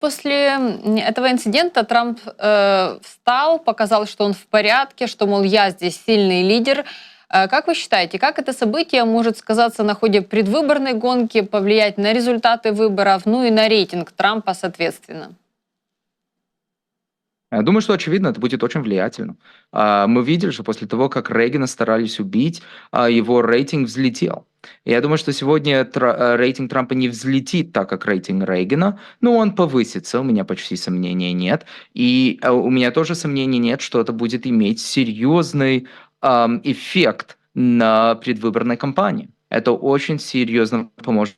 После этого инцидента Трамп встал, показал, что он в порядке, что, мол, я здесь сильный лидер. Как вы считаете, как это событие может сказаться на ходе предвыборной гонки, повлиять на результаты выборов, ну и на рейтинг Трампа, соответственно? Я думаю, что, очевидно, это будет очень влиятельно. Мы видели, что после того, как Рейгана старались убить, его рейтинг взлетел. Я думаю, что сегодня рейтинг Трампа не взлетит так, как рейтинг Рейгана, но он повысится, у меня почти сомнений нет. И у меня тоже сомнений нет, что это будет иметь серьезный эффект на предвыборной кампании. Это очень серьезно поможет.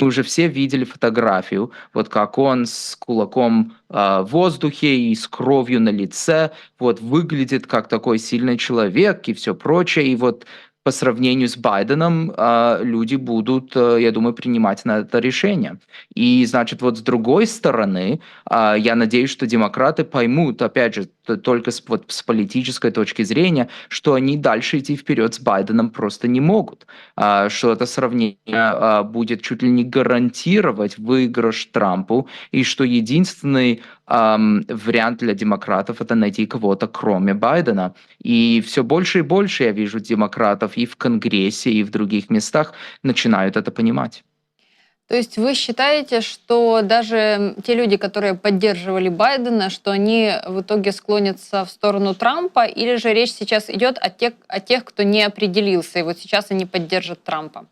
Мы уже все видели фотографию, вот как он с кулаком в воздухе и с кровью на лице, вот выглядит как такой сильный человек и все прочее. И вот по сравнению с Байденом люди будут, я думаю, принимать на это решение. И, значит, вот с другой стороны, я надеюсь, что демократы поймут, опять же, только вот с политической точки зрения, что они дальше идти вперед с Байденом просто не могут, что это сравнение будет чуть ли не гарантировать выигрыш Трампу, и что единственный вариант для демократов это найти кого-то кроме Байдена. И все больше и больше я вижу демократов и в Конгрессе, и в других местах начинают это понимать. То есть вы считаете, что даже те люди, которые поддерживали Байдена, что они в итоге склонятся в сторону Трампа, или же речь сейчас идет о тех, кто не определился, и вот сейчас они поддержат Трампа?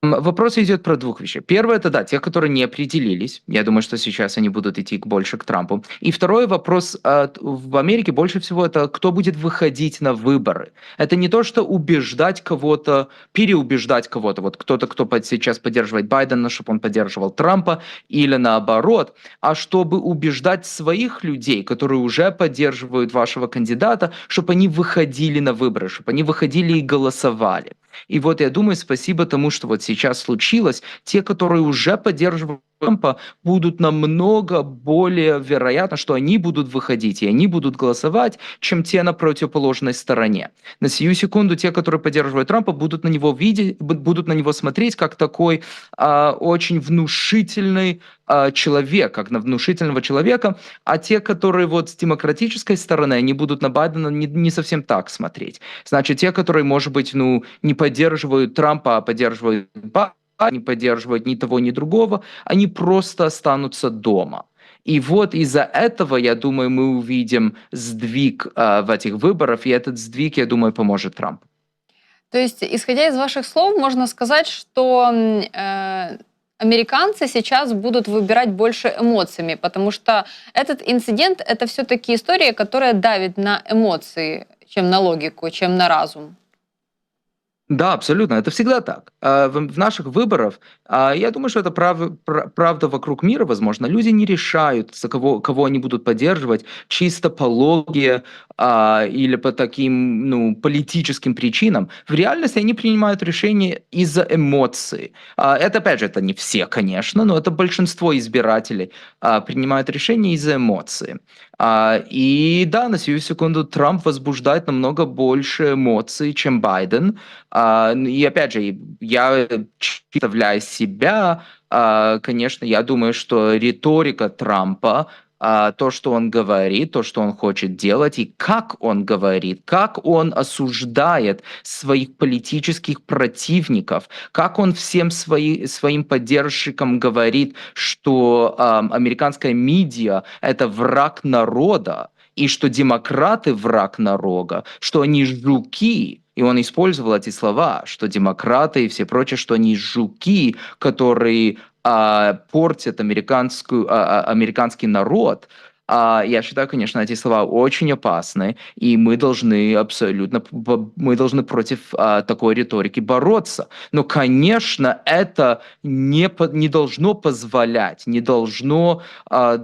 Вопрос идет про двух вещей. Первое, это да, те, которые не определились. Я думаю, что сейчас они будут идти больше к Трампу. И второй вопрос в Америке больше всего это кто будет выходить на выборы. Это не то, что убеждать кого-то, переубеждать кого-то. Вот кто-то, кто сейчас поддерживает Байдена, чтобы он поддерживал Трампа, или наоборот, а чтобы убеждать своих людей, которые уже поддерживают вашего кандидата, чтобы они выходили на выборы, чтобы они выходили и голосовали. И вот я думаю, спасибо тому, что вот сейчас случилось, те, которые уже поддерживают Трампа, будут намного более вероятно, что они будут выходить и они будут голосовать, чем те на противоположной стороне. На сию секунду те, которые поддерживают Трампа, будут на него видеть, будут на него смотреть как такой очень внушительный человек, как на внушительного человека, а те, которые вот с демократической стороны, они будут на Байдена не совсем так смотреть. Значит, те, которые, может быть, ну, не поддерживают Трампа, а поддерживают Байдена, не поддерживают ни того, ни другого, они просто останутся дома. И вот из-за этого, я думаю, мы увидим сдвиг в этих выборах, и этот сдвиг, я думаю, поможет Трампу. То есть, исходя из ваших слов, можно сказать, что американцы сейчас будут выбирать больше эмоциями, потому что этот инцидент — это все-таки история, которая давит на эмоции, чем на логику, чем на разум. Да, абсолютно, это всегда так. В наших выборах, я думаю, что это правда вокруг мира, возможно. Люди не решают, за кого они будут поддерживать, чисто по логике или по таким ну, политическим причинам. В реальности они принимают решения из-за эмоций. Это, опять же, это не все, конечно, но это большинство избирателей принимают решения из-за эмоций. И да, на сию секунду Трамп возбуждает намного больше эмоций, чем Байден. И опять же, я представляю себя, конечно, я думаю, что риторика Трампа, то, что он говорит, то, что он хочет делать, и как он говорит, как он осуждает своих политических противников, как он всем своим поддержщикам говорит, что американская медиа – это враг народа, и что демократы враг народа, что они жуки, и он использовал эти слова, что демократы и все прочее, что они жуки, которые портят американский народ. Я считаю, конечно, эти слова очень опасны, и мы должны против такой риторики бороться. Но, конечно, это не должно позволять, не должно,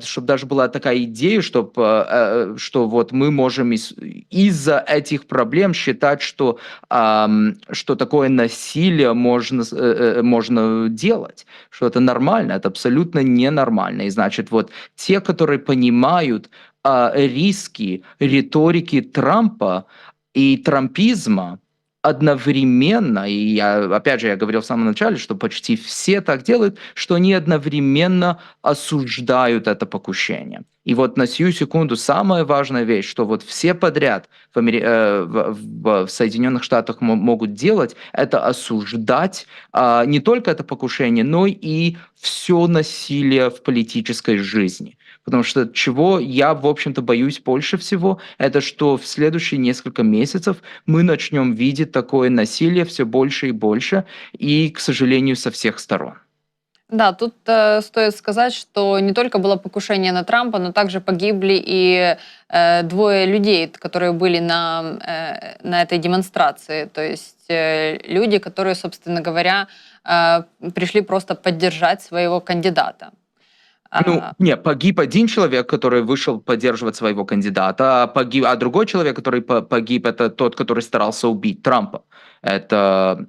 чтобы даже была такая идея, что вот мы можем из-за этих проблем считать, что такое насилие можно делать, что это нормально, это абсолютно ненормально. И значит, вот те, которые понимают риски риторики Трампа и трампизма, одновременно, и опять же, я говорил в самом начале, что почти все так делают, что они одновременно осуждают это покушение. И вот на сию секунду самая важная вещь, что вот все подряд в Соединенных Штатах могут делать, это осуждать не только это покушение, но и все насилие в политической жизни. Потому что чего я, в общем-то, боюсь больше всего, это что в следующие несколько месяцев мы начнем видеть такое насилие все больше и больше, и, к сожалению, со всех сторон. Да, тут стоит сказать, что не только было покушение на Трампа, но также погибли и двое людей, которые были на этой демонстрации. То есть люди, которые, собственно говоря, пришли просто поддержать своего кандидата. Ну, не, погиб один человек, который вышел поддерживать своего кандидата, а другой человек, который погиб, это тот, который старался убить Трампа. Это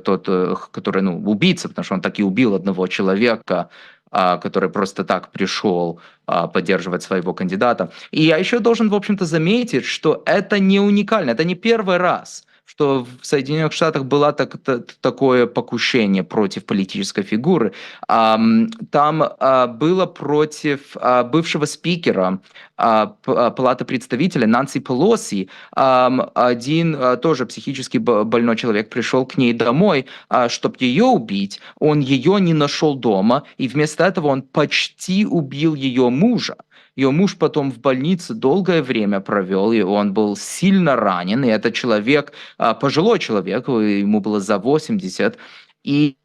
тот, который, ну, убийца, потому что он так и убил одного человека, который просто так пришел поддерживать своего кандидата. И я еще должен, в общем-то, заметить, что это не уникально, это не первый раз, что в Соединенных Штатах было такое покушение против политической фигуры. Там было против бывшего спикера Палаты представителей Нанси Пелоси. Один тоже психически больной человек пришел к ней домой, чтобы ее убить. Он ее не нашел дома, и вместо этого он почти убил ее мужа. Ее муж потом в больнице долгое время провел, и он был сильно ранен, и это человек, пожилой человек, ему было за 80, и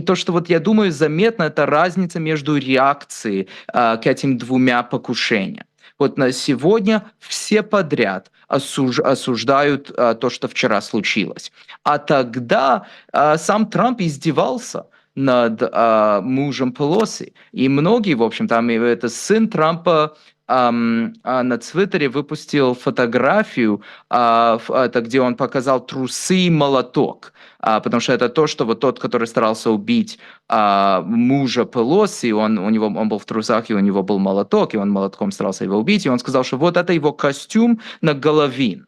то, что вот я думаю, заметно, это разница между реакцией к этим двумя покушениям. Вот на сегодня все подряд осуждают то, что вчера случилось. А тогда сам Трамп издевался над мужем Пелоси. И многие, в общем, там это сын Трампа на Твиттере выпустил фотографию, это где он показал трусы и молоток. Потому что это то, что вот тот, который старался убить мужа Пелоси, он был в трусах, и у него был молоток, и он молотком старался его убить, и он сказал, что вот это его костюм на Головин,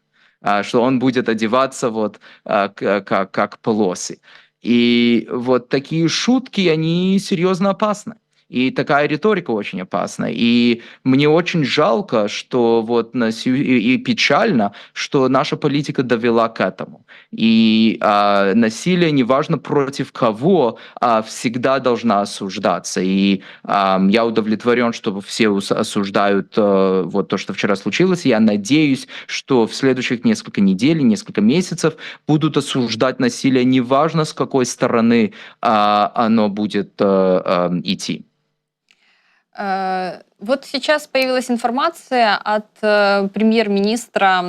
что он будет одеваться вот как Пелоси. И вот такие шутки, они серьезно опасны. И такая риторика очень опасна. И мне очень жалко, что вот и печально, что наша политика довела к этому. И насилие, неважно против кого, всегда должна осуждаться. И я удовлетворен, что все осуждают вот то, что вчера случилось. Я надеюсь, что в следующих несколько недель, несколько месяцев будут осуждать насилие, неважно с какой стороны оно будет идти. Вот сейчас появилась информация от премьер-министра,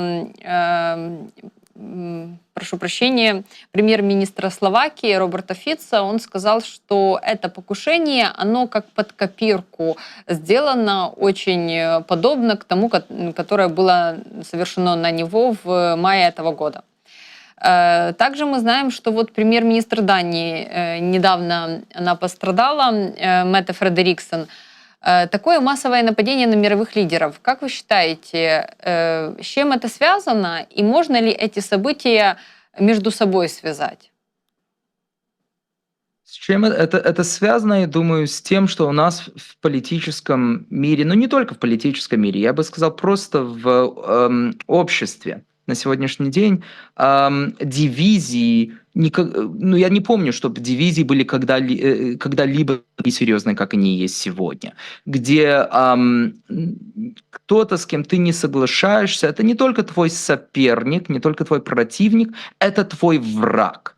прошу прощения, премьер-министра Словакии Роберта Фица. Он сказал, что это покушение, оно как под копирку сделано, очень подобно к тому, которое было совершено на него в мае этого года. Также мы знаем, что вот премьер-министр Дании, недавно она пострадала, Метте Фредериксон. Такое массовое нападение на мировых лидеров. Как вы считаете, с чем это связано? И можно ли эти события между собой связать? С чем это связано, я думаю, с тем, что у нас в политическом мире, ну не только в политическом мире, я бы сказал, просто в обществе на сегодняшний день дивизии, ну я не помню, чтобы дивизии были когда-либо такие серьезные, как они есть сегодня, где кто-то, с кем ты не соглашаешься, это не только твой соперник, не только твой противник, это твой враг.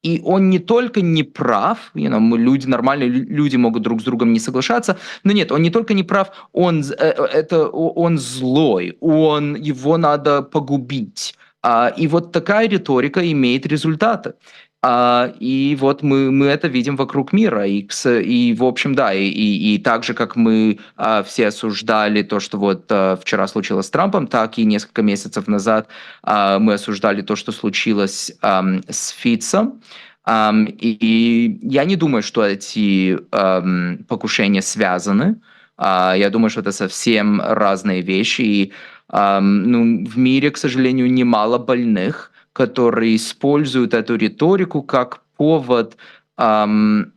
И он не только не прав, мы люди, нормальные люди могут друг с другом не соглашаться, но нет, он не только не прав, он злой, его надо погубить. И вот такая риторика имеет результаты. И вот мы это видим вокруг мира. И в общем, да, и так же, как мы все осуждали то, что вот вчера случилось с Трампом, так и несколько месяцев назад мы осуждали то, что случилось с Фитцем. И я не думаю, что эти покушения связаны. Я думаю, что это совсем разные вещи. И в мире, к сожалению, немало больных, которые используют эту риторику как повод ам,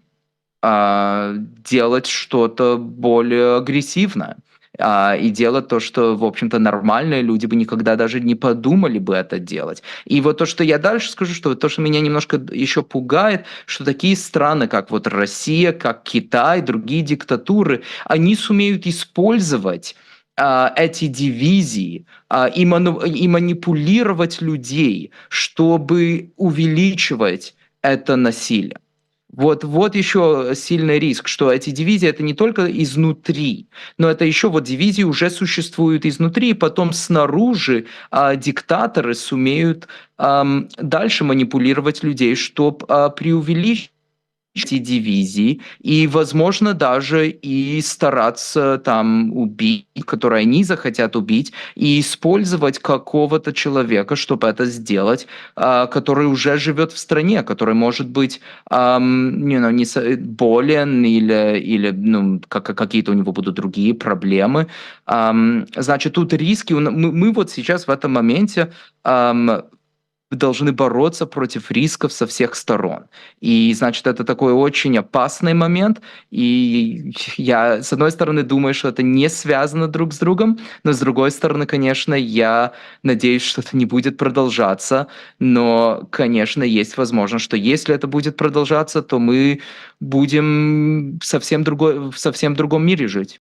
делать что-то более агрессивное. И делать то, что, в общем-то, нормальные люди бы никогда даже не подумали бы это делать. И вот то, что я дальше скажу, что вот то, что меня немножко еще пугает, что такие страны, как вот Россия, как Китай, другие диктатуры, они сумеют использовать эти дивизии и манипулировать людей, чтобы увеличивать это насилие. Вот еще сильный риск, что эти дивизии это не только изнутри, но это еще вот дивизии уже существуют изнутри, и потом снаружи диктаторы сумеют дальше манипулировать людей, чтобы преувеличить эти дивизии и, возможно, даже и стараться там убить, которые они захотят убить, и использовать какого-то человека, чтобы это сделать, который уже живет в стране, который может быть болен или какие-то у него будут другие проблемы. Значит, тут риски. Мы вот сейчас в этом моменте должны бороться против рисков со всех сторон. И, значит, это такой очень опасный момент. И я, с одной стороны, думаю, что это не связано друг с другом, но с другой стороны, конечно, я надеюсь, что это не будет продолжаться. Но, конечно, есть возможность, что если это будет продолжаться, то мы будем в совсем другом мире жить.